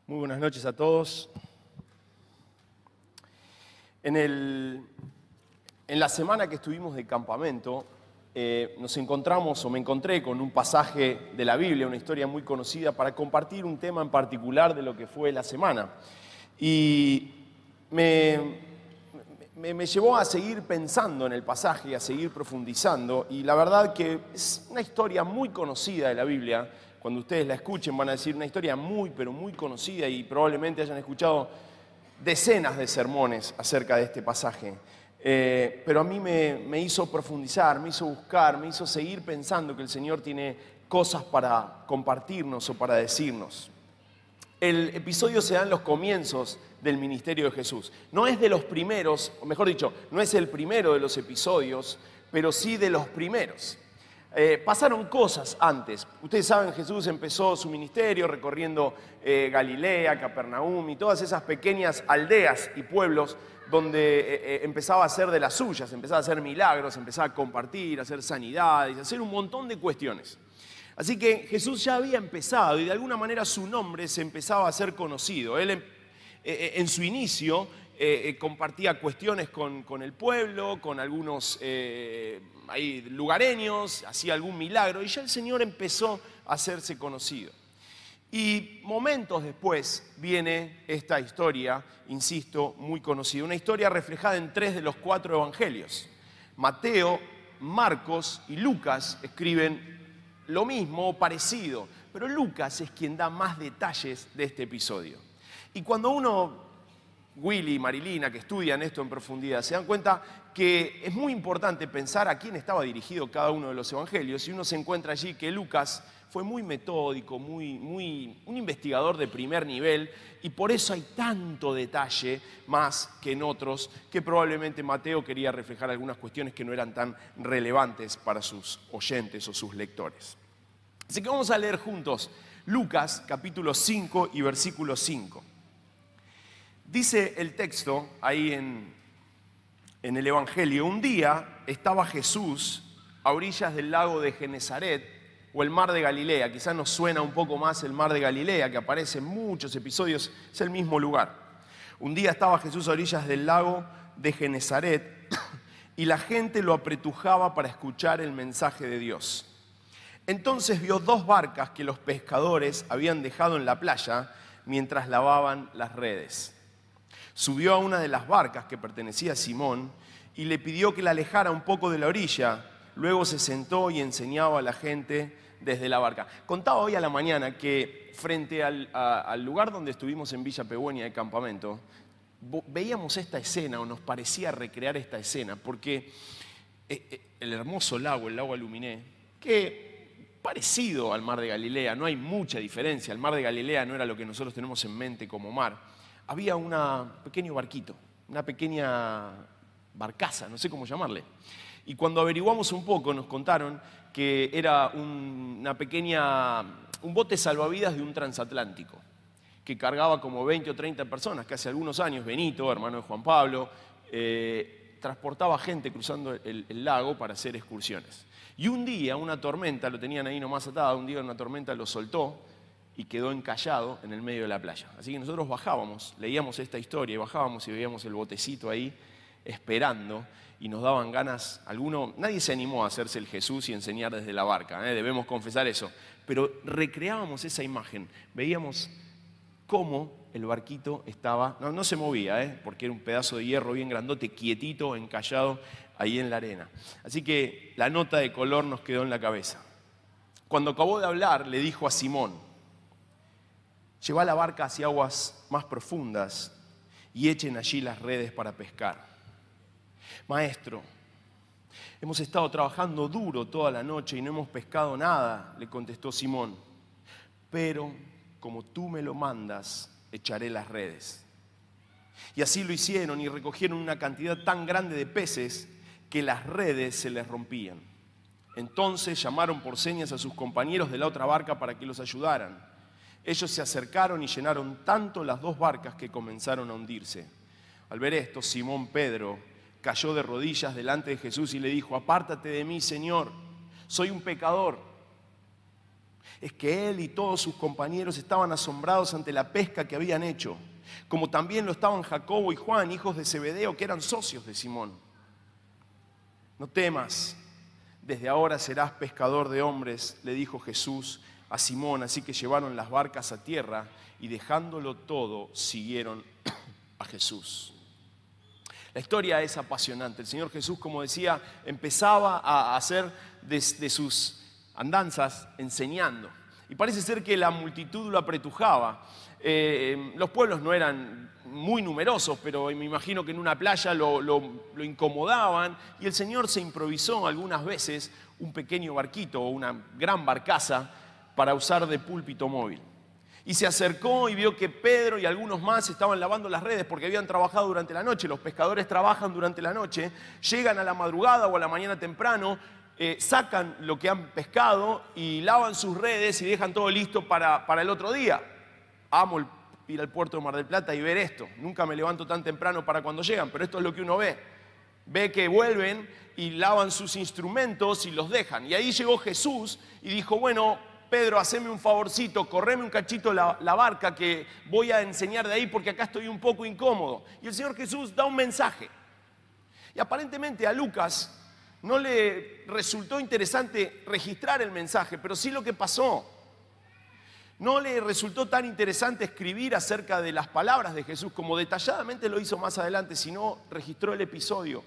Muy buenas noches a todos. En la semana que estuvimos de campamento, nos encontramos, o me encontré con un pasaje de la Biblia, una historia muy conocida, para compartir un tema en particular de lo que fue la semana. Y me llevó a seguir pensando en el pasaje, a seguir profundizando, y la verdad que es una historia muy conocida de la Biblia. Cuando ustedes la escuchen van a decir una historia muy, pero muy conocida, y probablemente hayan escuchado decenas de sermones acerca de este pasaje. Pero a mí me hizo profundizar, me hizo buscar, me hizo seguir pensando que el Señor tiene cosas para compartirnos o para decirnos. El episodio se da en los comienzos del ministerio de Jesús. No es de los primeros, o mejor dicho, no es el primero de los episodios, pero sí de los primeros. Pasaron cosas antes. Ustedes saben, Jesús empezó su ministerio recorriendo Galilea, Capernaum y todas esas pequeñas aldeas y pueblos donde empezaba a hacer de las suyas, empezaba a hacer milagros, empezaba a compartir, a hacer sanidades, a hacer un montón de cuestiones. Así que Jesús ya había empezado y de alguna manera su nombre se empezaba a hacer conocido. Él en su inicio compartía cuestiones con el pueblo, con algunos lugareños, hacía algún milagro y ya el Señor empezó a hacerse conocido. Y momentos después viene esta historia, insisto, muy conocida, una historia reflejada en 3 de los 4 evangelios. Mateo, Marcos y Lucas escriben lo mismo o parecido, pero Lucas es quien da más detalles de este episodio. Y cuando Willy y Marilina, que estudian esto en profundidad, se dan cuenta que es muy importante pensar a quién estaba dirigido cada uno de los evangelios, y uno se encuentra allí que Lucas fue muy metódico, un investigador de primer nivel, y por eso hay tanto detalle más que en otros, que probablemente Mateo quería reflejar algunas cuestiones que no eran tan relevantes para sus oyentes o sus lectores. Así que vamos a leer juntos Lucas capítulo 5 y versículo 5. Dice el texto ahí en el Evangelio: un día estaba Jesús a orillas del lago de Genesaret, o el mar de Galilea. Quizás nos suena un poco más el mar de Galilea, que aparece en muchos episodios, es el mismo lugar. Un día estaba Jesús a orillas del lago de Genesaret y la gente lo apretujaba para escuchar el mensaje de Dios. Entonces vio 2 barcas que los pescadores habían dejado en la playa mientras lavaban las redes. Subió a una de las barcas que pertenecía a Simón y le pidió que la alejara un poco de la orilla. Luego se sentó y enseñaba a la gente desde la barca. Contaba hoy a la mañana que frente al lugar donde estuvimos en Villa Pegüeña de campamento, veíamos esta escena, o nos parecía recrear esta escena, porque el hermoso lago, el lago Aluminé, que parecido al mar de Galilea, no hay mucha diferencia. El mar de Galilea no era lo que nosotros tenemos en mente como mar. Había un pequeño barquito, una pequeña barcaza, no sé cómo llamarle. Y cuando averiguamos un poco nos contaron que era un bote salvavidas de un transatlántico, que cargaba como 20 o 30 personas, que hace algunos años Benito, hermano de Juan Pablo, transportaba gente cruzando el lago para hacer excursiones. Y un día una tormenta, lo tenían ahí nomás atado, un día una tormenta lo soltó y quedó encallado en el medio de la playa. Así que nosotros bajábamos, leíamos esta historia y bajábamos y veíamos el botecito ahí esperando, y nos daban ganas. Nadie se animó a hacerse el Jesús y enseñar desde la barca, debemos confesar eso, pero recreábamos esa imagen, veíamos cómo el barquito estaba, no se movía, porque era un pedazo de hierro bien grandote, quietito, encallado ahí en la arena. Así que la nota de color nos quedó en la cabeza. Cuando acabó de hablar, le dijo a Simón: lleva la barca hacia aguas más profundas y echen allí las redes para pescar. Maestro, hemos estado trabajando duro toda la noche y no hemos pescado nada, le contestó Simón. Pero como tú me lo mandas, echaré las redes. Y así lo hicieron y recogieron una cantidad tan grande de peces que las redes se les rompían. Entonces llamaron por señas a sus compañeros de la otra barca para que los ayudaran. Ellos se acercaron y llenaron tanto las 2 barcas que comenzaron a hundirse. Al ver esto, Simón Pedro cayó de rodillas delante de Jesús y le dijo: apártate de mí, Señor, soy un pecador. es que él y todos sus compañeros estaban asombrados ante la pesca que habían hecho, como también lo estaban Jacobo y Juan, hijos de Zebedeo, que eran socios de Simón. No temas, desde ahora serás pescador de hombres, le dijo Jesús a Simón. Así que llevaron las barcas a tierra y dejándolo todo, siguieron a Jesús. La historia es apasionante. El Señor Jesús, como decía, empezaba a hacer de sus andanzas enseñando. Y parece ser que la multitud lo apretujaba. Los pueblos no eran muy numerosos, pero me imagino que en una playa lo incomodaban. Y el Señor se improvisó algunas veces un pequeño barquito o una gran barcaza para usar de púlpito móvil. Y se acercó y vio que Pedro y algunos más estaban lavando las redes porque habían trabajado durante la noche. Los pescadores trabajan durante la noche, llegan a la madrugada o a la mañana temprano, sacan lo que han pescado y lavan sus redes y dejan todo listo para el otro día. Amo ir al puerto de Mar del Plata y ver esto. Nunca me levanto tan temprano para cuando llegan, pero esto es lo que uno ve. Ve que vuelven y lavan sus instrumentos y los dejan. Y ahí llegó Jesús y dijo, bueno, Pedro, haceme un favorcito, correme un cachito la barca que voy a enseñar de ahí porque acá estoy un poco incómodo. Y el Señor Jesús da un mensaje. Y aparentemente a Lucas no le resultó interesante registrar el mensaje, pero sí lo que pasó. No le resultó tan interesante escribir acerca de las palabras de Jesús como detalladamente lo hizo más adelante, sino registró el episodio,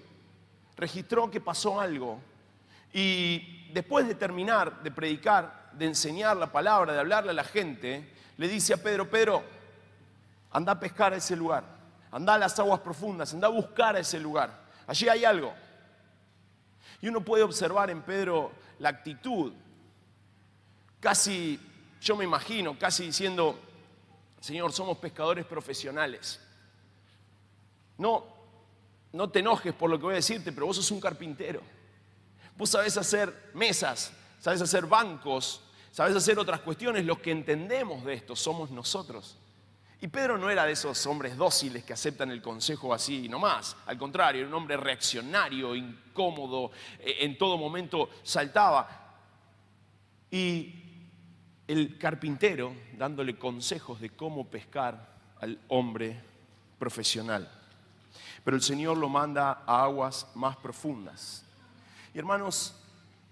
registró que pasó algo. Y después de terminar de predicar, de enseñar la palabra, de hablarle a la gente, le dice a Pedro, Pedro, anda a pescar a ese lugar, anda a las aguas profundas, anda a buscar a ese lugar, allí hay algo. Y uno puede observar en Pedro la actitud, casi, yo me imagino, casi diciendo, Señor, somos pescadores profesionales. No te enojes por lo que voy a decirte, pero vos sos un carpintero. Vos sabés hacer mesas, sabés hacer bancos, sabés hacer otras cuestiones. Los que entendemos de esto somos nosotros. Y Pedro no era de esos hombres dóciles que aceptan el consejo así nomás. Al contrario, era un hombre reaccionario, incómodo, en todo momento saltaba. Y el carpintero dándole consejos de cómo pescar al hombre profesional. Pero el Señor lo manda a aguas más profundas. Y hermanos,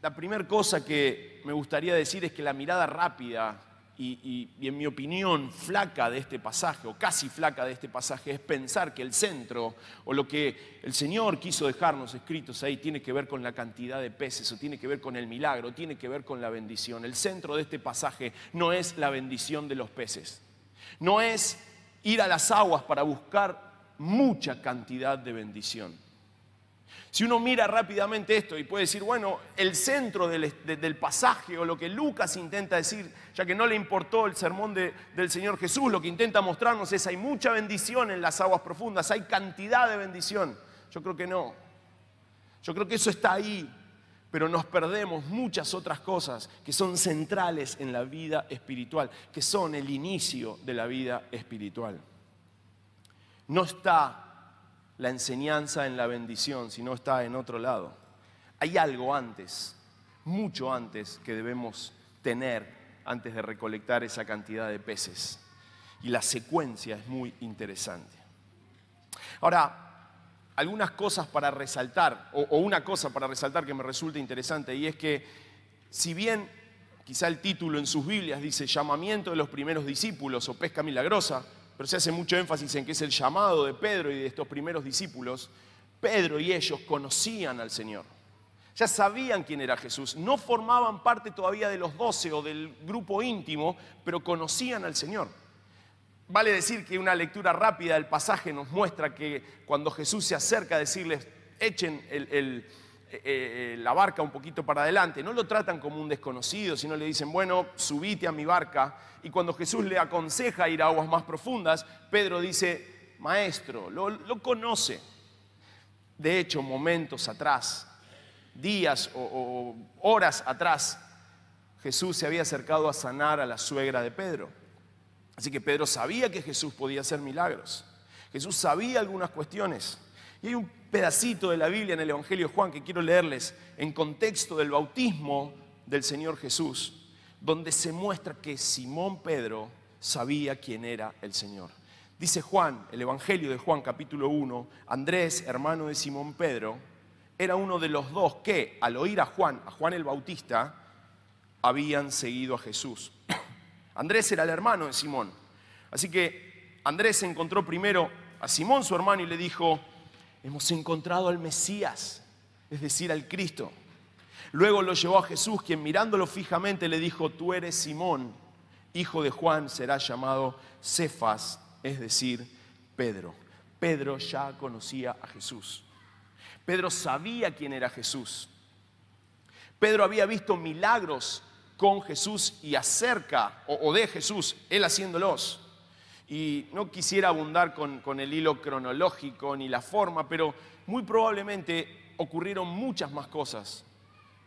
la primera cosa que me gustaría decir es que la mirada rápida y en mi opinión flaca de este pasaje, o casi flaca de este pasaje, es pensar que el centro o lo que el Señor quiso dejarnos escritos ahí tiene que ver con la cantidad de peces, o tiene que ver con el milagro, tiene que ver con la bendición. El centro de este pasaje no es la bendición de los peces, no es ir a las aguas para buscar mucha cantidad de bendición. Si uno mira rápidamente esto y puede decir, bueno, el centro del pasaje o lo que Lucas intenta decir, ya que no le importó el sermón del Señor Jesús, lo que intenta mostrarnos es hay mucha bendición en las aguas profundas, hay cantidad de bendición. Yo creo que no. Yo creo que eso está ahí, pero nos perdemos muchas otras cosas que son centrales en la vida espiritual, que son el inicio de la vida espiritual. No está la enseñanza en la bendición, sino está en otro lado. Hay algo antes, mucho antes, que debemos tener antes de recolectar esa cantidad de peces. Y la secuencia es muy interesante. Ahora, algunas cosas para resaltar, o una cosa para resaltar que me resulta interesante, y es que si bien quizá el título en sus Biblias dice llamamiento de los primeros discípulos o pesca milagrosa, pero se hace mucho énfasis en que es el llamado de Pedro y de estos primeros discípulos. Pedro y ellos conocían al Señor. Ya sabían quién era Jesús. No formaban parte todavía de los 12 o del grupo íntimo, pero conocían al Señor. Vale decir que una lectura rápida del pasaje nos muestra que cuando Jesús se acerca a decirles, echen la barca un poquito para adelante, no lo tratan como un desconocido, sino le dicen, bueno, subite a mi barca. Y cuando Jesús le aconseja ir a aguas más profundas, Pedro dice, maestro, lo conoce. De hecho, momentos atrás, días o horas atrás, Jesús se había acercado a sanar a la suegra de Pedro. Así que Pedro sabía que Jesús podía hacer milagros. Jesús sabía algunas cuestiones. Y hay un pedacito de la Biblia en el Evangelio de Juan que quiero leerles en contexto del bautismo del Señor Jesús, donde se muestra que Simón Pedro sabía quién era el Señor. Dice Juan, el Evangelio de Juan capítulo 1, Andrés, hermano de Simón Pedro, era uno de los dos que al oír a Juan el Bautista, habían seguido a Jesús. Andrés era el hermano de Simón. Así que Andrés encontró primero a Simón, su hermano, y le dijo: hemos encontrado al Mesías, es decir, al Cristo. Luego lo llevó a Jesús, quien mirándolo fijamente le dijo: tú eres Simón, hijo de Juan, serás llamado Cefas, es decir, Pedro. Pedro ya conocía a Jesús. Pedro sabía quién era Jesús. Pedro había visto milagros con Jesús y acerca o de Jesús, él haciéndolos. Y no quisiera abundar con el hilo cronológico ni la forma, pero muy probablemente ocurrieron muchas más cosas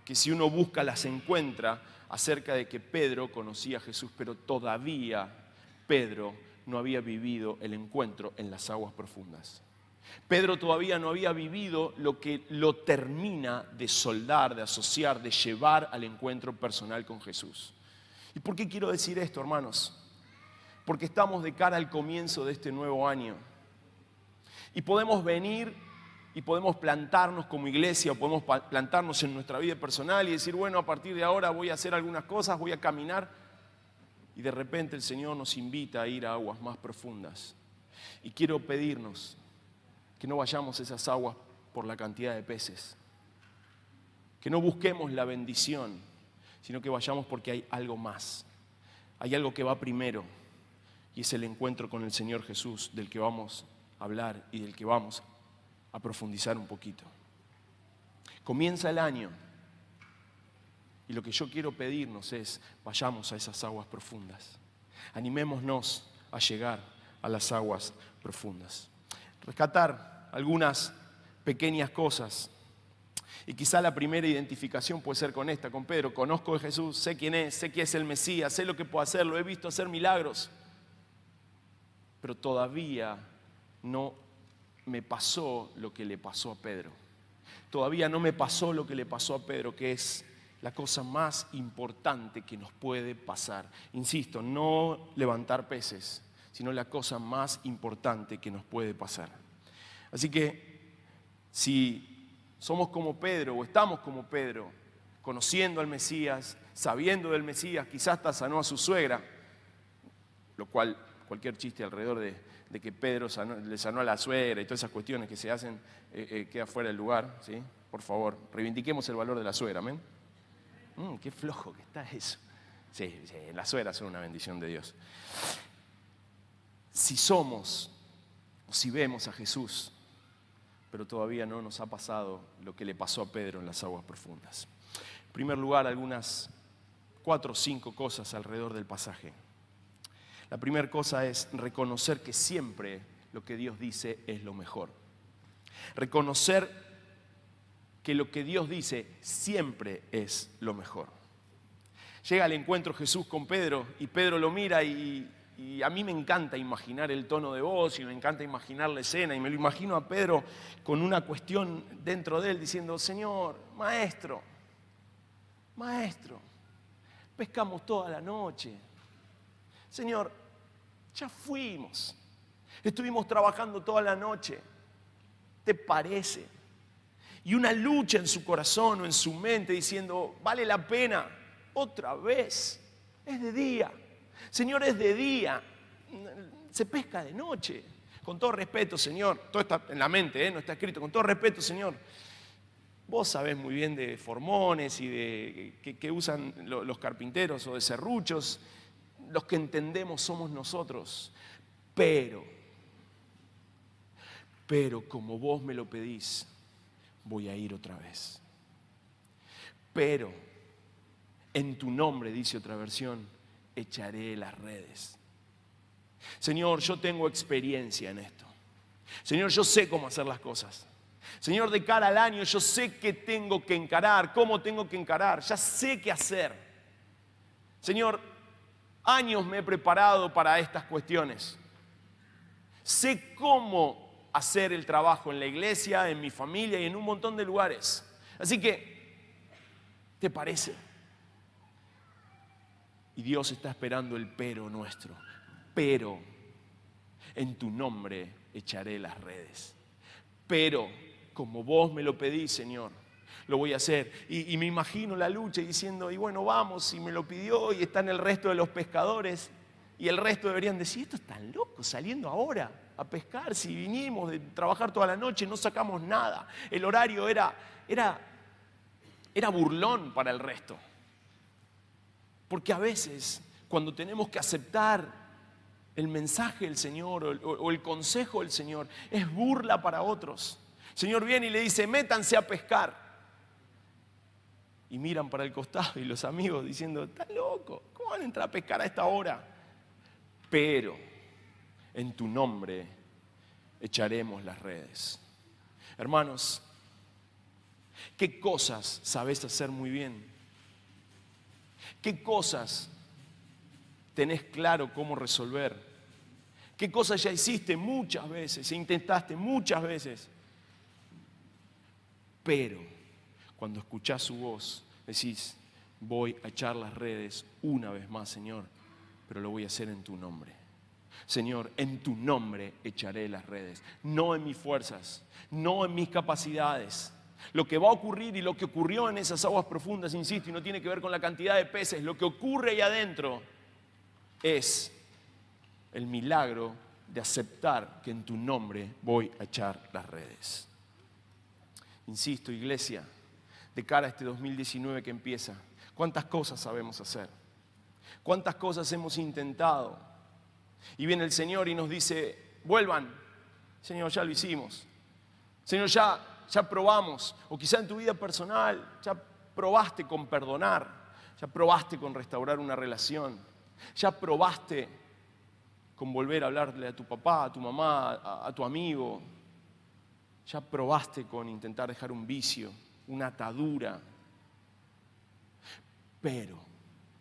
que si uno busca las encuentra acerca de que Pedro conocía a Jesús, pero todavía Pedro no había vivido el encuentro en las aguas profundas. Pedro todavía no había vivido lo que lo termina de soldar, de asociar, de llevar al encuentro personal con Jesús. ¿Y por qué quiero decir esto, hermanos? Porque estamos de cara al comienzo de este nuevo año. Y podemos venir y podemos plantarnos como iglesia, o podemos plantarnos en nuestra vida personal y decir: bueno, a partir de ahora voy a hacer algunas cosas, voy a caminar. Y de repente el Señor nos invita a ir a aguas más profundas. Y quiero pedirnos que no vayamos a esas aguas por la cantidad de peces. Que no busquemos la bendición, sino que vayamos porque hay algo más. Hay algo que va primero. Y es el encuentro con el Señor Jesús, del que vamos a hablar y del que vamos a profundizar un poquito. Comienza el año y lo que yo quiero pedirnos es: vayamos a esas aguas profundas. Animémonos a llegar a las aguas profundas. Rescatar algunas pequeñas cosas. Y quizá la primera identificación puede ser con esta, con Pedro. Conozco a Jesús, sé quién es, sé que es el Mesías, sé lo que puede hacer, lo he visto hacer milagros. Pero todavía no me pasó lo que le pasó a Pedro. Todavía no me pasó lo que le pasó a Pedro, que es la cosa más importante que nos puede pasar. Insisto, no levantar peces, sino la cosa más importante que nos puede pasar. Así que si somos como Pedro o estamos como Pedro, conociendo al Mesías, sabiendo del Mesías, quizás hasta sanó a su suegra, lo cual cualquier chiste alrededor de que Pedro le sanó a la suegra y todas esas cuestiones que se hacen queda fuera del lugar, ¿sí? Por favor, reivindiquemos el valor de la suegra, ¿amén? Qué flojo que está eso. Sí, las suegras son una bendición de Dios. Si somos o si vemos a Jesús, pero todavía no nos ha pasado lo que le pasó a Pedro en las aguas profundas. En primer lugar, algunas 4 o 5 cosas alrededor del pasaje. La primera cosa es reconocer que siempre lo que Dios dice es lo mejor. Reconocer que lo que Dios dice siempre es lo mejor. Llega al encuentro Jesús con Pedro y Pedro lo mira y a mí me encanta imaginar el tono de voz y me encanta imaginar la escena y me lo imagino a Pedro con una cuestión dentro de él diciendo: Señor, maestro, pescamos toda la noche. Señor, ya fuimos, estuvimos trabajando toda la noche, ¿te parece? Y una lucha en su corazón o en su mente diciendo: vale la pena, otra vez, es de día. Señor, es de día, se pesca de noche. Con todo respeto, Señor, todo está en la mente, no está escrito. Con todo respeto, Señor, vos sabés muy bien de formones y de que usan los carpinteros o de serruchos. Los que entendemos somos nosotros. Pero como vos me lo pedís, voy a ir otra vez. Pero en tu nombre, dice otra versión, echaré las redes. Señor, yo tengo experiencia en esto. Señor, yo sé cómo hacer las cosas. Señor, de cara al año yo sé qué tengo que encarar, cómo tengo que encarar, ya sé qué hacer. Señor, años me he preparado para estas cuestiones. Sé cómo hacer el trabajo en la iglesia, en mi familia y en un montón de lugares. Así que, ¿te parece? Y Dios está esperando el pero nuestro. Pero en tu nombre echaré las redes. Pero como vos me lo pedís, Señor, lo voy a hacer. Y me imagino la lucha diciendo, y bueno, vamos, si me lo pidió y están el resto de los pescadores. Y el resto deberían decir, estos están locos saliendo ahora a pescar. Si vinimos de trabajar toda la noche, no sacamos nada. El horario era burlón para el resto. Porque a veces, cuando tenemos que aceptar el mensaje del Señor o el consejo del Señor, es burla para otros. El Señor viene y le dice, métanse a pescar. Y miran para el costado y los amigos diciendo, está loco, ¿cómo van a entrar a pescar a esta hora? Pero en tu nombre echaremos las redes. Hermanos, ¿qué cosas sabés hacer muy bien? ¿Qué cosas tenés claro cómo resolver? ¿Qué cosas ya hiciste muchas veces e intentaste muchas veces? Pero cuando escuchás su voz, decís, voy a echar las redes una vez más, Señor, pero lo voy a hacer en tu nombre. Señor, en tu nombre echaré las redes, no en mis fuerzas, no en mis capacidades. Lo que va a ocurrir y lo que ocurrió en esas aguas profundas, insisto, y no tiene que ver con la cantidad de peces, lo que ocurre ahí adentro es el milagro de aceptar que en tu nombre voy a echar las redes. Insisto, iglesia, de cara a este 2019 que empieza, ¿cuántas cosas sabemos hacer? ¿Cuántas cosas hemos intentado? Y viene el Señor y nos dice, vuelvan. Señor, ya lo hicimos. Señor, ya probamos. O quizá en tu vida personal, ya probaste con perdonar. Ya probaste con restaurar una relación. Ya probaste con volver a hablarle a tu papá, a tu mamá, a tu amigo. Ya probaste con intentar dejar un vicio, una atadura. Pero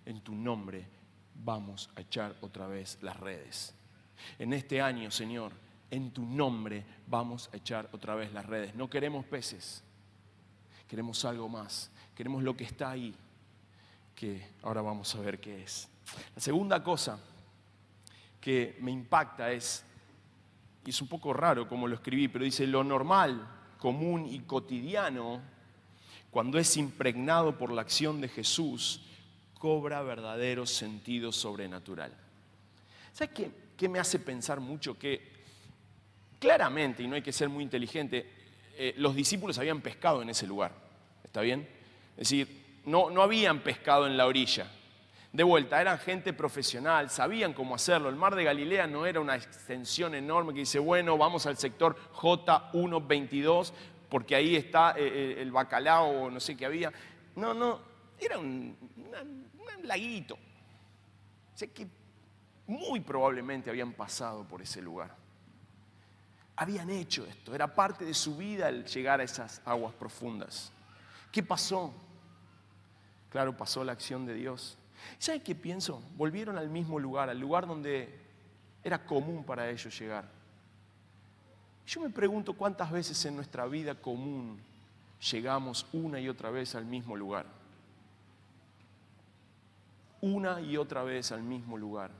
en tu nombre vamos a echar otra vez las redes. En este año, Señor, en tu nombre vamos a echar otra vez las redes. No queremos peces, queremos algo más. Queremos lo que está ahí, que ahora vamos a ver qué es. La segunda cosa que me impacta es, y es un poco raro como lo escribí, pero dice, lo normal, común y cotidiano, cuando es impregnado por la acción de Jesús, cobra verdadero sentido sobrenatural. ¿Sabes qué me hace pensar mucho? Que claramente, y no hay que ser muy inteligente, los discípulos habían pescado en ese lugar. ¿Está bien? Es decir, no habían pescado en la orilla. De vuelta, eran gente profesional, sabían cómo hacerlo. El mar de Galilea no era una extensión enorme que dice, bueno, vamos al sector J122, porque ahí está el bacalao o no sé qué había. No, era un laguito. O sea que muy probablemente habían pasado por ese lugar. Habían hecho esto, era parte de su vida el llegar a esas aguas profundas. ¿Qué pasó? Claro, pasó la acción de Dios. ¿Saben qué pienso? Volvieron al mismo lugar, al lugar donde era común para ellos llegar. Yo me pregunto cuántas veces en nuestra vida común llegamos una y otra vez al mismo lugar. Una y otra vez al mismo lugar,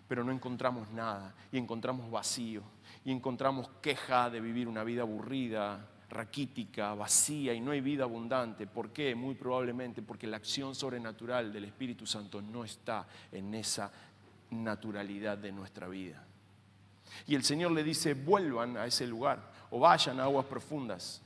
pero no encontramos nada y encontramos vacío y encontramos queja de vivir una vida aburrida, raquítica, vacía y no hay vida abundante. ¿Por qué? Muy probablemente porque la acción sobrenatural del Espíritu Santo no está en esa naturalidad de nuestra vida. Y el Señor le dice, vuelvan a ese lugar o vayan a aguas profundas.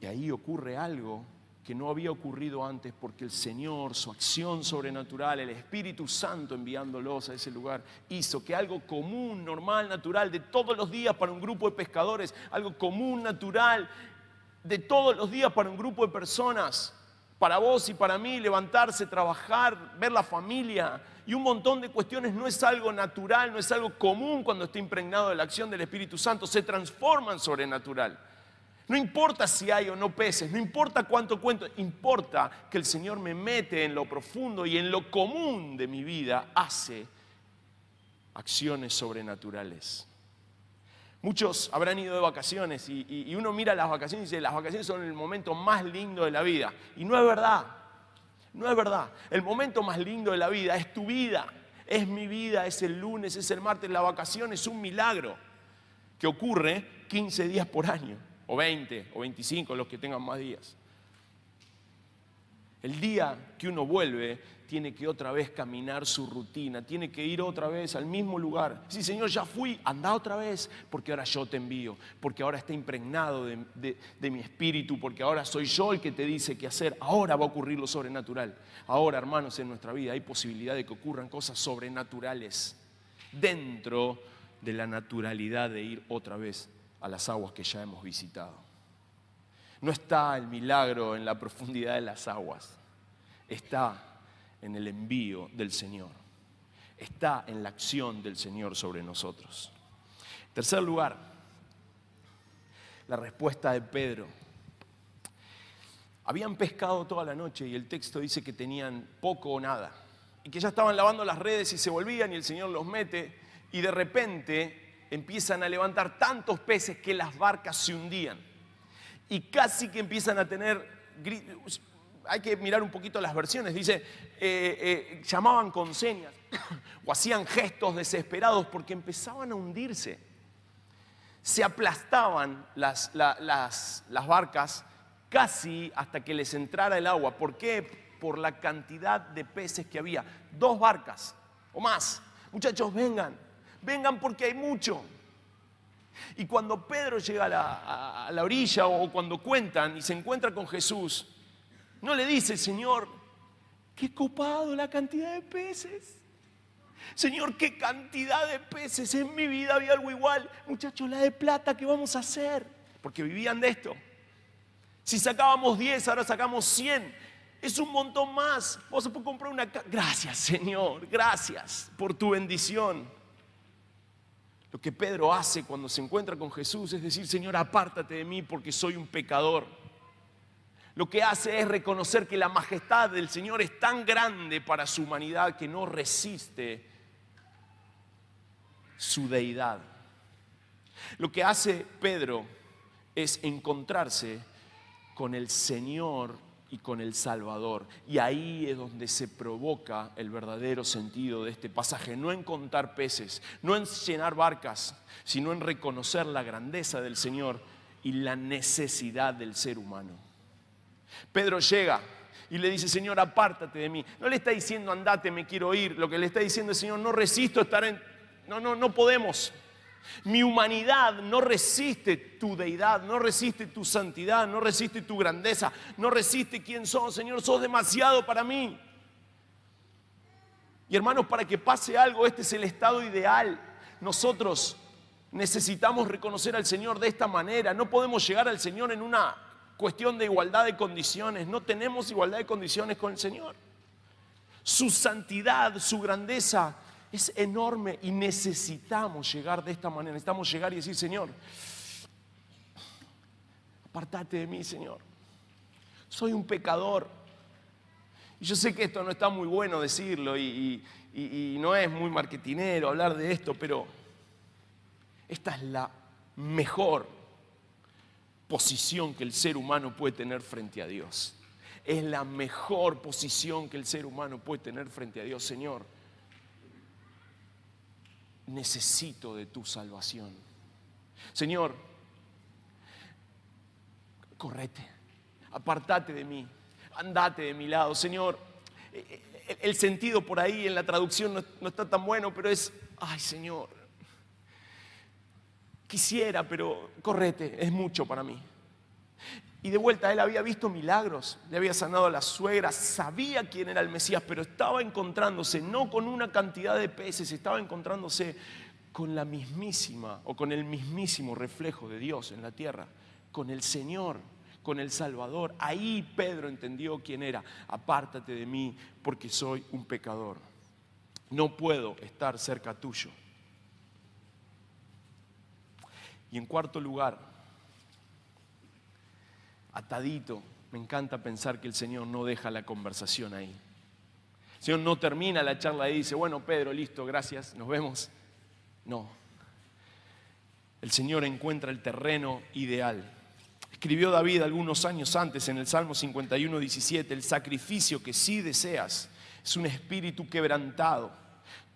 Y ahí ocurre algo que no había ocurrido antes porque el Señor, su acción sobrenatural, el Espíritu Santo enviándolos a ese lugar, hizo que algo común, normal, natural, de todos los días para un grupo de pescadores, algo común, natural, de todos los días para un grupo de personas, para vos y para mí, levantarse, trabajar, ver la familia y un montón de cuestiones, no es algo natural, no es algo común cuando está impregnado de la acción del Espíritu Santo, se transforma en sobrenatural. No importa si hay o no peces, no importa cuánto cuento, importa que el Señor me mete en lo profundo y en lo común de mi vida hace acciones sobrenaturales. Muchos habrán ido de vacaciones y uno mira las vacaciones y dice, las vacaciones son el momento más lindo de la vida. Y no es verdad. No es verdad. El momento más lindo de la vida es tu vida. Es mi vida, es el lunes, es el martes, la vacación, es un milagro que ocurre 15 días por año, o 20, o 25, los que tengan más días. El día que uno vuelve, tiene que otra vez caminar su rutina, tiene que ir otra vez al mismo lugar. Sí, Señor, ya fui, anda otra vez, porque ahora yo te envío, porque ahora está impregnado de mi espíritu, porque ahora soy yo el que te dice qué hacer. Ahora va a ocurrir lo sobrenatural. Ahora, hermanos, en nuestra vida hay posibilidad de que ocurran cosas sobrenaturales dentro de la naturalidad de ir otra vez a las aguas que ya hemos visitado. No está el milagro en la profundidad de las aguas, está en el envío del Señor, está en la acción del Señor sobre nosotros. En tercer lugar, la respuesta de Pedro. Habían pescado toda la noche y el texto dice que tenían poco o nada y que ya estaban lavando las redes y se volvían y el Señor los mete y de repente empiezan a levantar tantos peces que las barcas se hundían y casi que empiezan a tener... Hay que mirar un poquito las versiones, dice, llamaban con señas o hacían gestos desesperados porque empezaban a hundirse. Se aplastaban las barcas casi hasta que les entrara el agua. ¿Por qué? Por la cantidad de peces que había. 2 barcas o más. Muchachos, vengan porque hay mucho. Y cuando Pedro llega a la orilla o cuando cuentan y se encuentra con Jesús, no le dice, Señor, qué copado la cantidad de peces. Señor, qué cantidad de peces. En mi vida había algo igual. Muchachos, la de plata, ¿qué vamos a hacer? Porque vivían de esto. Si sacábamos 10, ahora sacamos 100. Es un montón más. Vos se puede comprar una casa. Gracias, Señor. Gracias por tu bendición. Lo que Pedro hace cuando se encuentra con Jesús es decir, Señor, apártate de mí porque soy un pecador. Lo que hace es reconocer que la majestad del Señor es tan grande para su humanidad que no resiste su deidad. Lo que hace Pedro es encontrarse con el Señor y con el Salvador. Y ahí es donde se provoca el verdadero sentido de este pasaje. No en contar peces, no en llenar barcas, sino en reconocer la grandeza del Señor y la necesidad del ser humano. Pedro llega y le dice, Señor, apártate de mí. No le está diciendo, andate, me quiero ir. Lo que le está diciendo es, Señor, no resisto estar en... No podemos. Mi humanidad no resiste tu deidad, no resiste tu santidad, no resiste tu grandeza, no resiste quién sos, Señor, sos demasiado para mí. Y hermanos, para que pase algo, este es el estado ideal. Nosotros necesitamos reconocer al Señor de esta manera. No podemos llegar al Señor en una cuestión de igualdad de condiciones. No tenemos igualdad de condiciones con el Señor. Su santidad, su grandeza es enorme y necesitamos llegar de esta manera. Necesitamos llegar y decir, Señor, apártate de mí, Señor. Soy un pecador. Y yo sé que esto no está muy bueno decirlo y no es muy marketinero hablar de esto, pero esta es la mejor posición que el ser humano puede tener frente a Dios. Es la mejor posición que el ser humano puede tener frente a Dios. Señor, necesito de tu salvación. Señor, correte, apártate de mí, andate de mi lado. Señor, el sentido por ahí en la traducción no está tan bueno, pero es, ay, Señor, quisiera, pero correte, es mucho para mí. Y de vuelta, él había visto milagros, le había sanado a la suegra, sabía quién era el Mesías, pero estaba encontrándose no con una cantidad de peces, estaba encontrándose con la mismísima o con el mismísimo reflejo de Dios en la tierra, con el Señor, con el Salvador. Ahí Pedro entendió quién era. Apártate de mí porque soy un pecador. No puedo estar cerca tuyo. Y en cuarto lugar, atadito, me encanta pensar que el Señor no deja la conversación ahí. El Señor no termina la charla ahí y dice, bueno, Pedro, listo, gracias, nos vemos. No. El Señor encuentra el terreno ideal. Escribió David algunos años antes en el Salmo 51:17, el sacrificio que sí deseas es un espíritu quebrantado.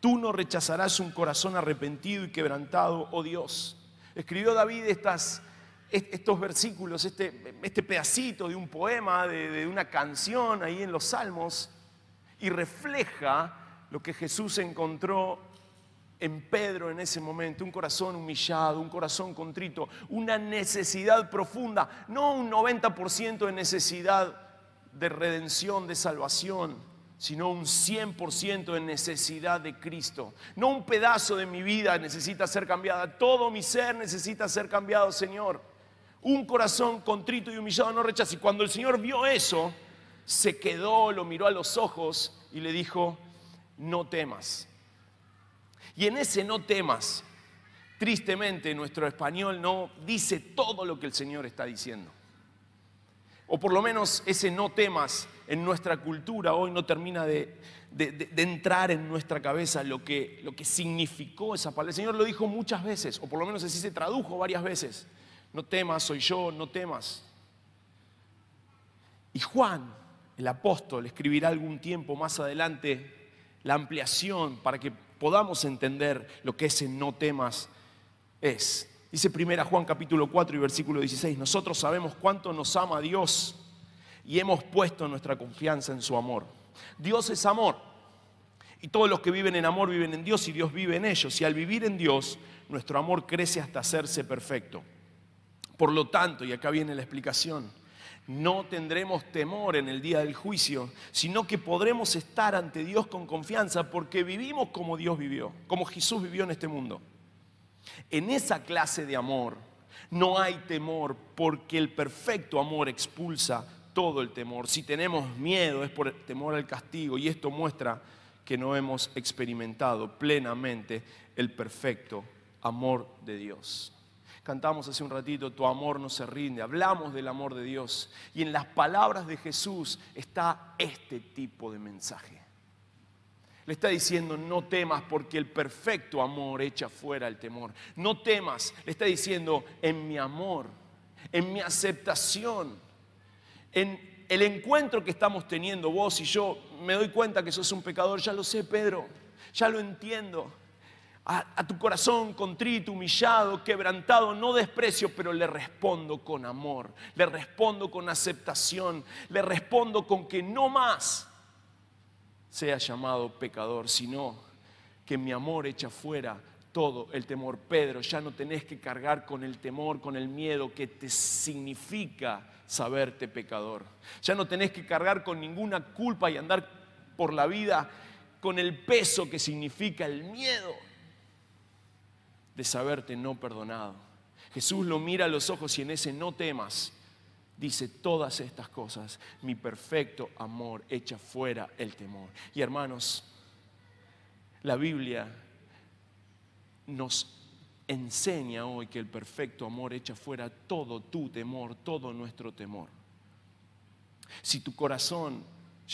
Tú no rechazarás un corazón arrepentido y quebrantado, oh Dios. Escribió David estos versículos, este pedacito de un poema, de una canción ahí en los Salmos, y refleja lo que Jesús encontró en Pedro en ese momento: un corazón humillado, un corazón contrito, una necesidad profunda, no un 90% de necesidad de redención, de salvación, sino un 100% de necesidad de Cristo. No un pedazo de mi vida necesita ser cambiada, todo mi ser necesita ser cambiado, Señor. Un corazón contrito y humillado no rechaza. Y cuando el Señor vio eso, se quedó, lo miró a los ojos y le dijo: no temas. Y en ese no temas, tristemente nuestro español no dice todo lo que el Señor está diciendo. O por lo menos ese no temas en nuestra cultura hoy no termina de entrar en nuestra cabeza lo que significó esa palabra. El Señor lo dijo muchas veces, o por lo menos así se tradujo varias veces. No temas, soy yo, no temas. Y Juan, el apóstol, escribirá algún tiempo más adelante la ampliación para que podamos entender lo que ese no temas es. Dice 1 Juan capítulo 4 y versículo 16: nosotros sabemos cuánto nos ama Dios y hemos puesto nuestra confianza en su amor. Dios es amor, y todos los que viven en amor viven en Dios y Dios vive en ellos. Y al vivir en Dios, nuestro amor crece hasta hacerse perfecto. Por lo tanto, y acá viene la explicación, no tendremos temor en el día del juicio, sino que podremos estar ante Dios con confianza porque vivimos como Dios vivió, como Jesús vivió en este mundo. En esa clase de amor no hay temor, porque el perfecto amor expulsa todo el temor. Si tenemos miedo es por el temor al castigo, y esto muestra que no hemos experimentado plenamente el perfecto amor de Dios. Cantamos hace un ratito, tu amor no se rinde. Hablamos del amor de Dios. Y en las palabras de Jesús está este tipo de mensaje. Le está diciendo: no temas, porque el perfecto amor echa fuera el temor. No temas, le está diciendo: en mi amor, en mi aceptación, en el encuentro que estamos teniendo vos y yo. Me doy cuenta que sos un pecador, ya lo sé, Pedro, ya lo entiendo. A tu corazón contrito, humillado, quebrantado, no desprecio, pero le respondo con amor, le respondo con aceptación, le respondo con que no más sea llamado pecador, sino que mi amor echa fuera todo el temor. Pedro, ya no tenés que cargar con el temor, con el miedo que te significa saberte pecador. Ya no tenés que cargar con ninguna culpa y andar por la vida con el peso que significa el miedo de saberte no perdonado. Jesús lo mira a los ojos y en ese no temas dice todas estas cosas: mi perfecto amor echa fuera el temor. Y hermanos, la Biblia nos enseña hoy que el perfecto amor echa fuera todo tu temor, todo nuestro temor. Si tu corazón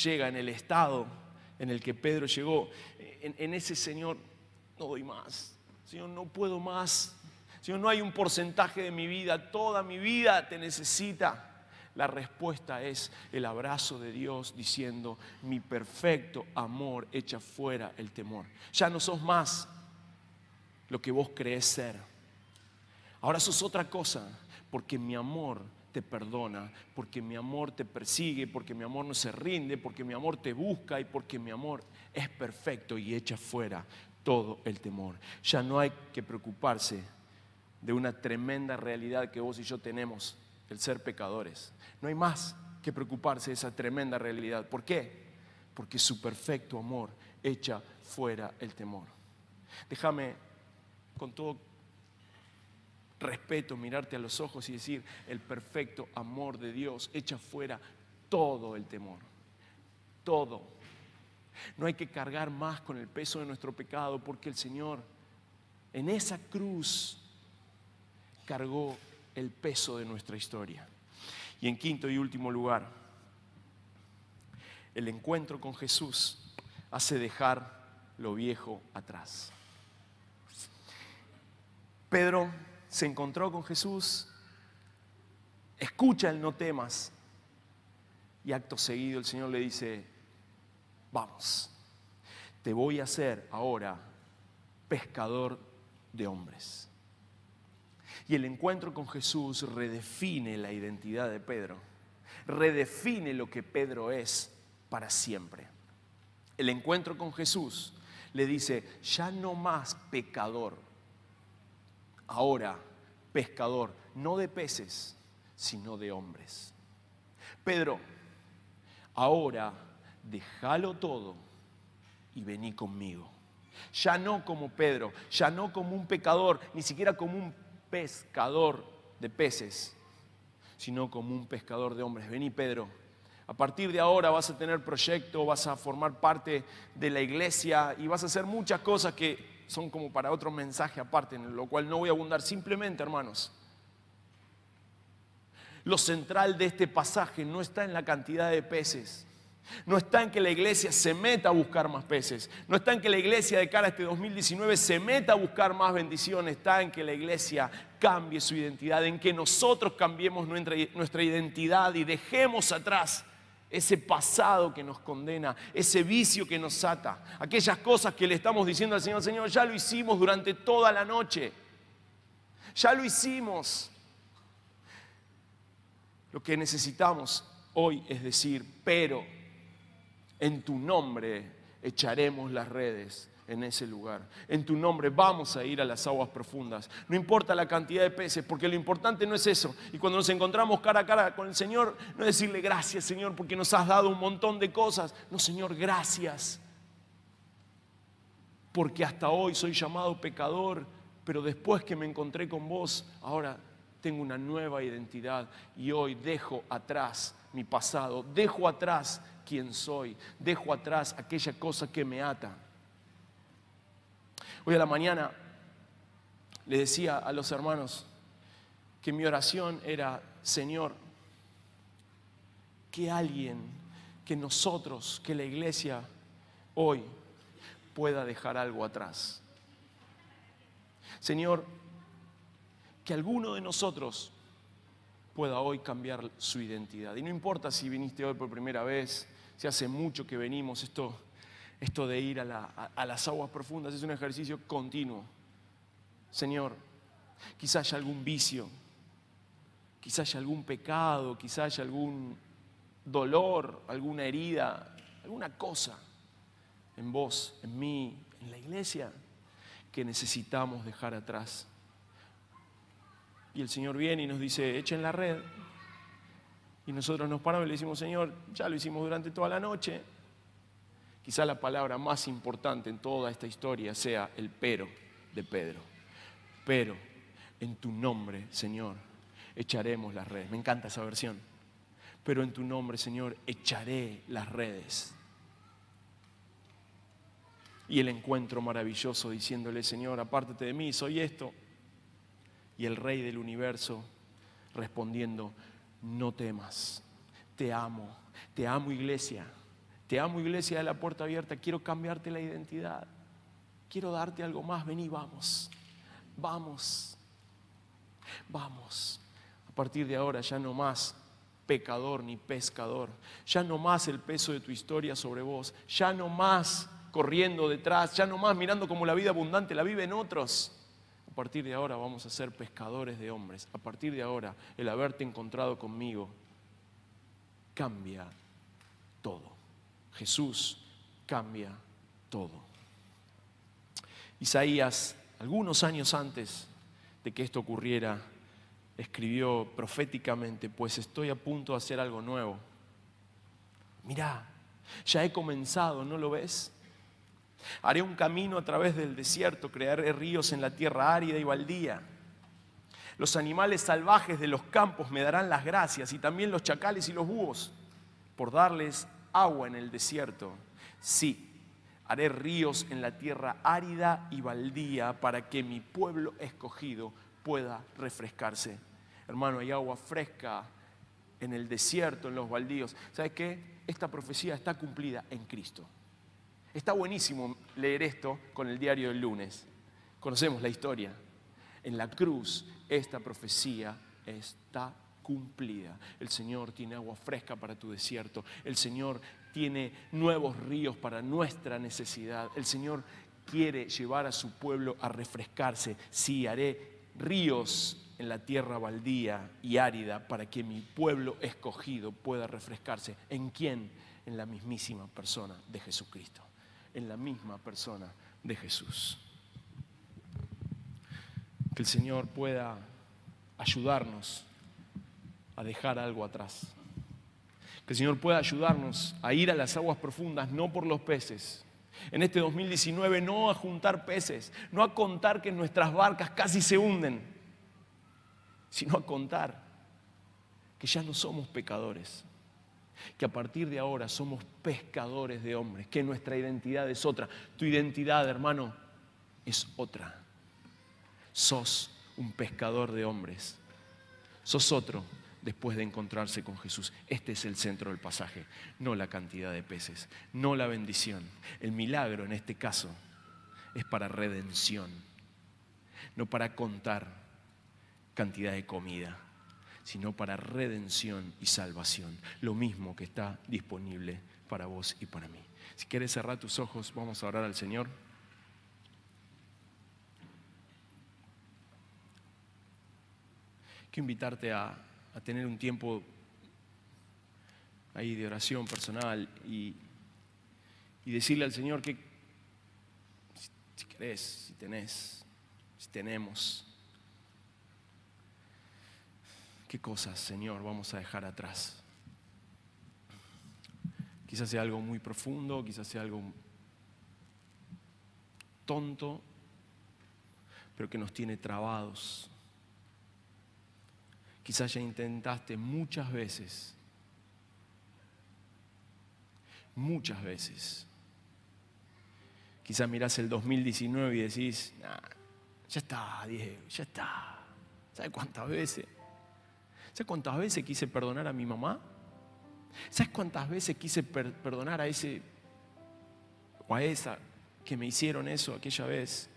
llega en el estado en el que Pedro llegó, en ese: Señor, no doy más, Señor, no puedo más, Señor, no hay un porcentaje de mi vida, toda mi vida te necesita. La respuesta es el abrazo de Dios diciendo: mi perfecto amor echa fuera el temor. Ya no sos más lo que vos creés ser. Ahora sos otra cosa, porque mi amor te perdona, porque mi amor te persigue, porque mi amor no se rinde, porque mi amor te busca y porque mi amor es perfecto y echa fuera todo el temor. Ya no hay que preocuparse de una tremenda realidad que vos y yo tenemos, el ser pecadores. No hay más que preocuparse de esa tremenda realidad. ¿Por qué? Porque su perfecto amor echa fuera el temor. Déjame, con todo respeto, mirarte a los ojos y decir: el perfecto amor de Dios echa fuera todo el temor. Todo. No hay que cargar más con el peso de nuestro pecado, porque el Señor en esa cruz cargó el peso de nuestra historia. Y en quinto y último lugar, el encuentro con Jesús hace dejar lo viejo atrás. Pedro se encontró con Jesús escucha el no temas. Y acto seguido el Señor le dice, vamos, te voy a hacer ahora pescador de hombres. Y el encuentro con Jesús redefine la identidad de Pedro, redefine lo que Pedro es para siempre. El encuentro con Jesús le dice, ya no más pecador, ahora pescador, no de peces, sino de hombres. Pedro, ahora déjalo todo y vení conmigo. Ya no como Pedro, ya no como un pecador, ni siquiera como un pescador de peces, sino como un pescador de hombres. Vení, Pedro. A partir de ahora vas a tener proyecto, vas a formar parte de la iglesia y vas a hacer muchas cosas que son como para otro mensaje aparte, en lo cual no voy a abundar. Simplemente, hermanos, lo central de este pasaje no está en la cantidad de peces, no está en que la iglesia se meta a buscar más peces, no está en que la iglesia de cara a este 2019 se meta a buscar más bendiciones, está en que la iglesia cambie su identidad, en que nosotros cambiemos nuestra identidad y dejemos atrás ese pasado que nos condena, ese vicio que nos ata, aquellas cosas que le estamos diciendo al Señor, Señor, ya lo hicimos durante toda la noche, ya lo hicimos. Lo que necesitamos hoy es decir, pero en tu nombre echaremos las redes en ese lugar. En tu nombre vamos a ir a las aguas profundas. No importa la cantidad de peces, porque lo importante no es eso. Y cuando nos encontramos cara a cara con el Señor, no es decirle gracias, Señor, porque nos has dado un montón de cosas. No, Señor, gracias. Porque hasta hoy soy llamado pecador, pero después que me encontré con vos, ahora tengo una nueva identidad y hoy dejo atrás mi pasado, dejo atrás quién soy, dejo atrás aquella cosa que me ata. Hoy a la mañana le decía a los hermanos que mi oración era, Señor, que alguien, que nosotros, que la iglesia hoy pueda dejar algo atrás. Señor, que alguno de nosotros pueda hoy cambiar su identidad. Y no importa si viniste hoy por primera vez, si hace mucho que venimos, esto de ir a las aguas profundas es un ejercicio continuo. Señor, quizás haya algún vicio, quizás haya algún pecado, quizás haya algún dolor, alguna herida, alguna cosa en vos, en mí, en la iglesia, que necesitamos dejar atrás. Y el Señor viene y nos dice, echen la red. Y nosotros nos paramos y le decimos, Señor, ya lo hicimos durante toda la noche. Quizá la palabra más importante en toda esta historia sea el pero de Pedro. Pero en tu nombre, Señor, echaremos las redes. Me encanta esa versión. Pero en tu nombre, Señor, echaré las redes. Y el encuentro maravilloso diciéndole, Señor, apártate de mí, soy esto. Y el Rey del universo respondiendo, no temas, te amo iglesia de la puerta abierta, quiero cambiarte la identidad, quiero darte algo más, vení, vamos. A partir de ahora ya no más pecador ni pescador, ya no más el peso de tu historia sobre vos, ya no más corriendo detrás, ya no más mirando como la vida abundante la viven otros. A partir de ahora vamos a ser pescadores de hombres. A partir de ahora, el haberte encontrado conmigo cambia todo. Jesús cambia todo. Isaías, algunos años antes de que esto ocurriera, escribió proféticamente, pues estoy a punto de hacer algo nuevo. Mirá, ya he comenzado, ¿no lo ves? Haré un camino a través del desierto, crearé ríos en la tierra árida y baldía. Los animales salvajes de los campos me darán las gracias y también los chacales y los búhos, por darles agua en el desierto. Sí, haré ríos en la tierra árida y baldía para que mi pueblo escogido pueda refrescarse. Hermano, hay agua fresca en el desierto, en los baldíos. ¿Sabes qué? Esta profecía está cumplida en Cristo. Está buenísimo leer esto con el diario del lunes. Conocemos la historia. En la cruz, esta profecía está cumplida. El Señor tiene agua fresca para tu desierto. El Señor tiene nuevos ríos para nuestra necesidad. El Señor quiere llevar a su pueblo a refrescarse. Sí, haré ríos en la tierra baldía y árida para que mi pueblo escogido pueda refrescarse. ¿En quién? En la mismísima persona de Jesucristo. En la misma persona de Jesús. Que el Señor pueda ayudarnos a dejar algo atrás. Que el Señor pueda ayudarnos a ir a las aguas profundas, no por los peces. En este 2019 no a juntar peces, no a contar que nuestras barcas casi se hunden, sino a contar que ya no somos pecadores, que a partir de ahora somos pescadores de hombres, que nuestra identidad es otra. Tu identidad, hermano, es otra. Sos un pescador de hombres. Sos otro después de encontrarse con Jesús. Este es el centro del pasaje, no la cantidad de peces, no la bendición. El milagro en este caso es para redención, no para contar cantidad de comida, sino para redención y salvación. Lo mismo que está disponible para vos y para mí. Si quieres cerrar tus ojos, vamos a orar al Señor. Quiero invitarte a tener un tiempo ahí de oración personal y decirle al Señor que si querés, si tenés, si tenemos, ¿qué cosas, Señor, vamos a dejar atrás? Quizás sea algo muy profundo, quizás sea algo tonto, pero que nos tiene trabados. Quizás ya intentaste muchas veces, quizás mirás el 2019 y decís, nah, ya está, Diego, ya está. ¿Sabes cuántas veces? ¿Sabes cuántas veces quise perdonar a mi mamá? ¿Sabes cuántas veces quise perdonar a ese o a esa que me hicieron eso aquella vez?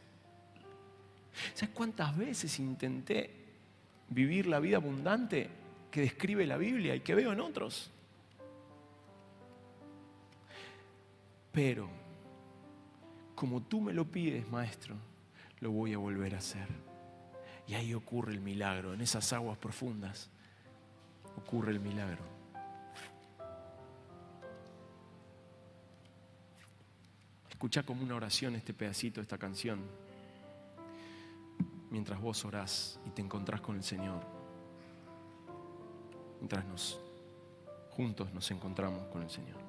¿Sabes cuántas veces intenté vivir la vida abundante que describe la Biblia y que veo en otros? Pero, como tú me lo pides, Maestro, lo voy a volver a hacer. Y ahí ocurre el milagro, en esas aguas profundas ocurre el milagro. Escuchá como una oración este pedacito, esta canción, mientras vos orás y te encontrás con el Señor, mientras juntos nos encontramos con el Señor.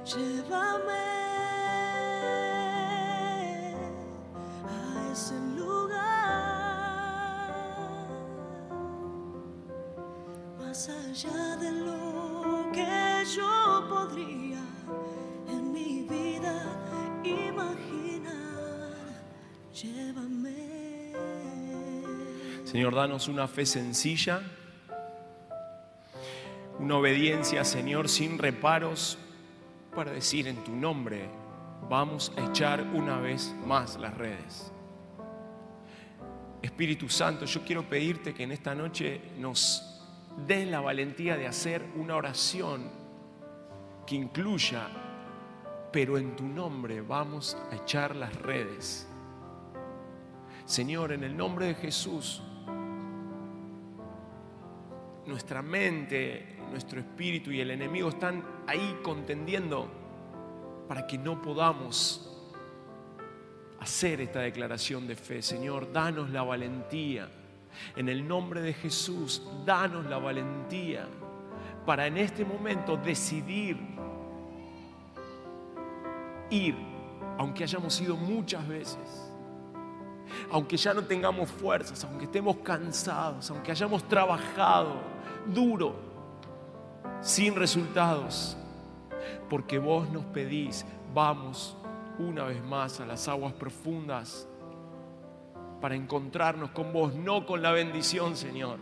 Llévame a ese lugar, más allá de lo que yo podría en mi vida imaginar. Llévame. Señor, danos una fe sencilla, una obediencia, Señor, sin reparos, para decir en tu nombre, vamos a echar una vez más las redes. Espíritu Santo, yo quiero pedirte que en esta noche nos des la valentía de hacer una oración que incluya, pero en tu nombre vamos a echar las redes. Señor, en el nombre de Jesús, nuestra mente, nuestro espíritu y el enemigo están ahí contendiendo para que no podamos hacer esta declaración de fe. Señor, danos la valentía. En el nombre de Jesús, danos la valentía para en este momento decidir ir, aunque hayamos ido muchas veces, aunque ya no tengamos fuerzas, aunque estemos cansados, aunque hayamos trabajado duro, sin resultados, porque vos nos pedís, vamos una vez más a las aguas profundas para encontrarnos con vos, no con la bendición, Señor,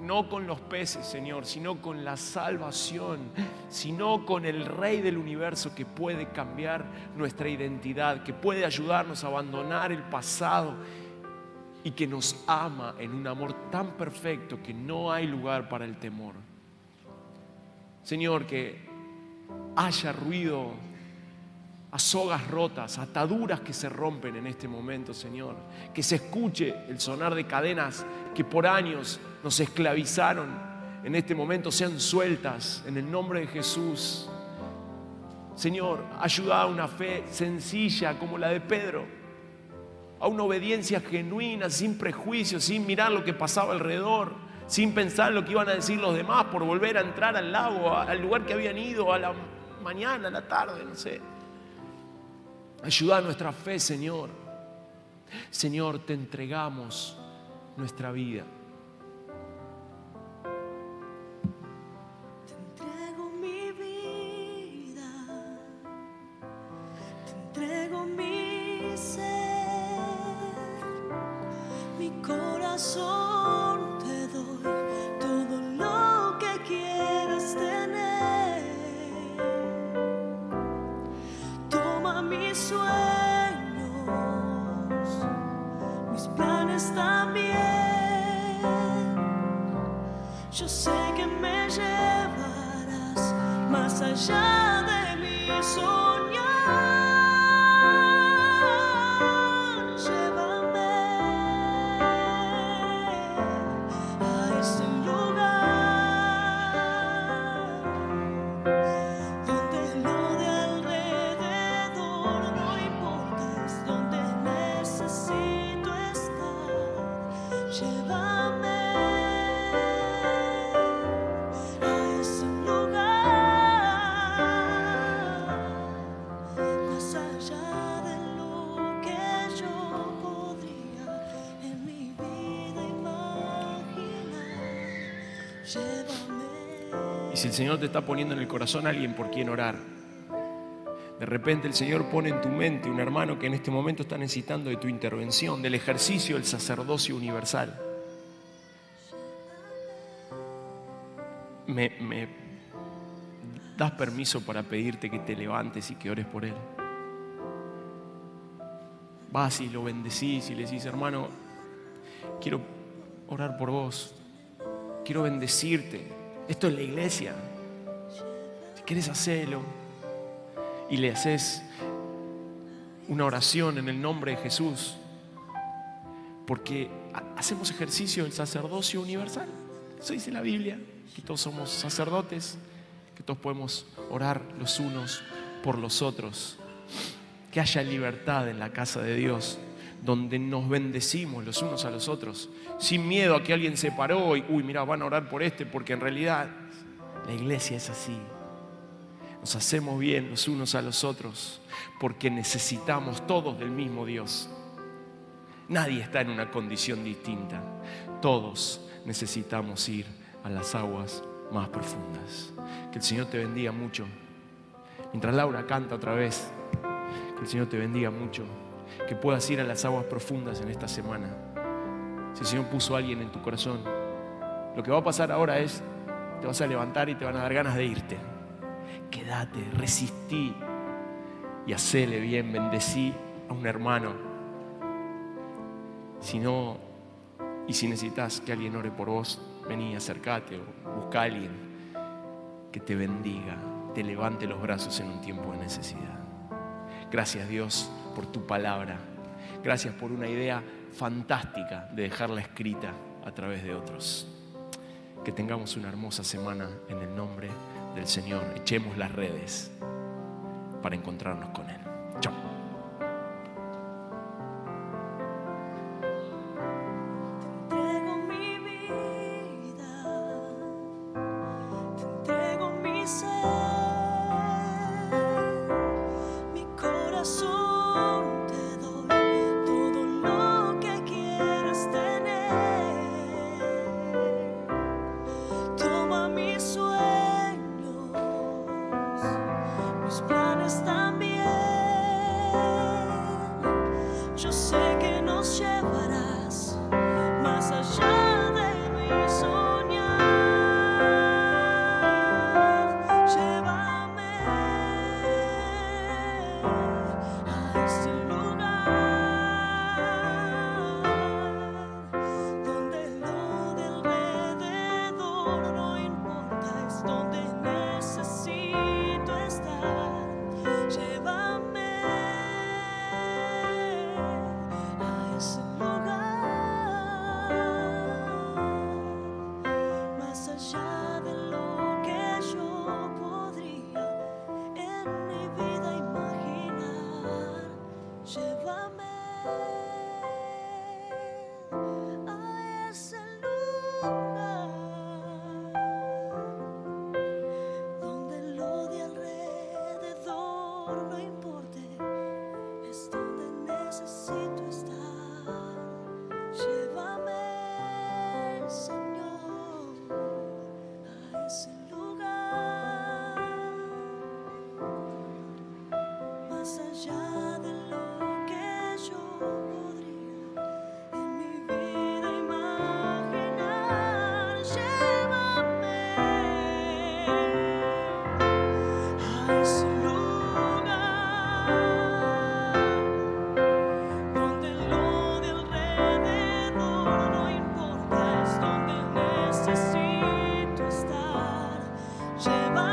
no con los peces, Señor, sino con la salvación, sino con el Rey del universo que puede cambiar nuestra identidad, que puede ayudarnos a abandonar el pasado y que nos ama en un amor tan perfecto que no hay lugar para el temor. Señor, que haya ruido, a sogas rotas, ataduras que se rompen en este momento, Señor. Que se escuche el sonar de cadenas que por años nos esclavizaron, en este momento sean sueltas en el nombre de Jesús. Señor, ayuda a una fe sencilla como la de Pedro, a una obediencia genuina, sin prejuicios, sin mirar lo que pasaba alrededor, sin pensar lo que iban a decir los demás por volver a entrar al lago, al lugar que habían ido, a la mañana, a la tarde, no sé. Ayuda a nuestra fe, Señor. Señor, te entregamos nuestra vida. Te entrego mi vida, te entrego mi ser, mi corazón te doy, todo lo que quieras tener. Toma mis sueños, mis planes también. Yo sé que me llevarás más allá de mi soñar. Llévame a ese lugar donde lo de alrededor no importa, es donde necesito estar. Llévame a ese lugar, más allá de lo que yo podría en mi vida imaginar. Llévame. Y si el Señor te está poniendo en el corazón a alguien por quien orar, de repente el Señor pone en tu mente un hermano que en este momento está necesitando de tu intervención, del ejercicio del sacerdocio universal. ¿Me das permiso para pedirte que te levantes y que ores por él? Vas y lo bendecís y le decís, hermano, quiero orar por vos, quiero bendecirte. Esto es la iglesia. Si quieres hacerlo. Y le haces una oración en el nombre de Jesús. Porque hacemos ejercicio del sacerdocio universal. Eso dice la Biblia, que todos somos sacerdotes, que todos podemos orar los unos por los otros. Que haya libertad en la casa de Dios, donde nos bendecimos los unos a los otros, sin miedo a que alguien se paró y, mira, van a orar por este, porque en realidad la iglesia es así. Nos hacemos bien los unos a los otros, porque necesitamos todos del mismo Dios. Nadie está en una condición distinta. Todos necesitamos ir a las aguas más profundas. Que el Señor te bendiga mucho. Mientras Laura canta otra vez, que el Señor te bendiga mucho. Que puedas ir a las aguas profundas en esta semana. Si el Señor puso a alguien en tu corazón, lo que va a pasar ahora es, te vas a levantar y te van a dar ganas de irte. Quédate, resistí y hacele bien, bendecí a un hermano. Si no, y si necesitas que alguien ore por vos, vení, acércate o busca a alguien que te bendiga, te levante los brazos en un tiempo de necesidad. Gracias, Dios, por tu palabra. Gracias por una idea fantástica de dejarla escrita a través de otros. Que tengamos una hermosa semana en el nombre del Señor. Echemos las redes para encontrarnos con Él. Chao. Yo sé que nos llevarás más allá de mi soñar. Llévame a ese lugar donde lo de alrededor no importa, es donde necesito estar. Llévame a ese lugar, más allá de lo que yo podría en mi vida imaginar. Llévame a ese lugar donde lo de alrededor no importe, es donde necesito estar. Llévame, Señor, a ese lugar, más allá de lo que yo podría en mi vida imaginar. Llévame a ese lugar donde lo de alrededor no importa, es donde necesito estar. Llévame